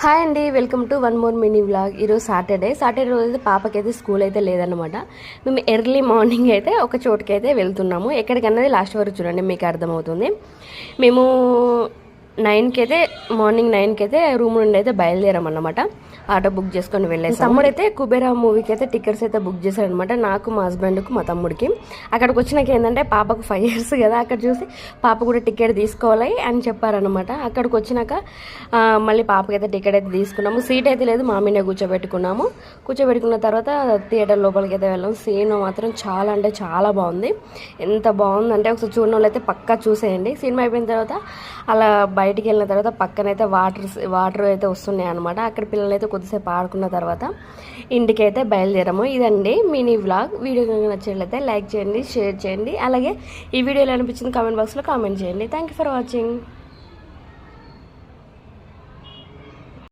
Hi అండి, welcome to one more mini vlog. ఈరోజు Saturday రోజు అయితే పాపకైతే స్కూల్ అయితే లేదనమాట. మేము ఎర్లీ మార్నింగ్ అయితే ఒక చోటుకి అయితే వెళ్తున్నాము. ఎక్కడికన్నది లాస్ట్ వరకు చూడండి, మీకు అర్థమవుతుంది. మేము మార్నింగ్ 9కి అయితే రూమ్ నుండి అయితే బయలుదేరామన్నమాట. ఆటో బుక్ చేసుకొని వెళ్ళేసి తమ్ముడు అయితే కుబేరా మూవీకి అయితే టికెట్స్ అయితే బుక్ చేశారనమాట. నాకు, మా హస్బెండ్కు, మా తమ్ముడికి. అక్కడికి వచ్చినాక ఏంటంటే పాపకు 5 years కదా, అక్కడ చూసి పాప కూడా టికెట్ తీసుకోవాలి అని చెప్పారనమాట. అక్కడికి వచ్చినాక మళ్ళీ పాపకైతే టికెట్ అయితే తీసుకున్నాము. సీట్ అయితే లేదు, మామీనే కూర్చోబెట్టుకున్న తర్వాత థియేటర్ లోపలికి అయితే వెళ్ళాము. సీన్ మాత్రం చాలా అంటే చాలా బాగుంది. ఎంత బాగుందంటే ఒకసారి చూడడం వాళ్ళు అయితే పక్కా చూసేయండి. సినిమా అయిపోయిన తర్వాత అలా బయటికి వెళ్ళిన తర్వాత పక్కనైతే వాటర్ అయితే వస్తున్నాయి అనమాట. అక్కడ పిల్లలు అయితే కొద్దిసేపు ఆడుకున్న తర్వాత ఇంటికైతే బయలుదేరాము. ఇదండి మినీ వ్లాగ్. వీడియో కనుక నచ్చినట్లయితే లైక్ చేయండి, షేర్ చేయండి. అలాగే ఈ వీడియోలో అనిపించింది కామెంట్ బాక్స్లో కామెంట్ చేయండి. Thank you for watching.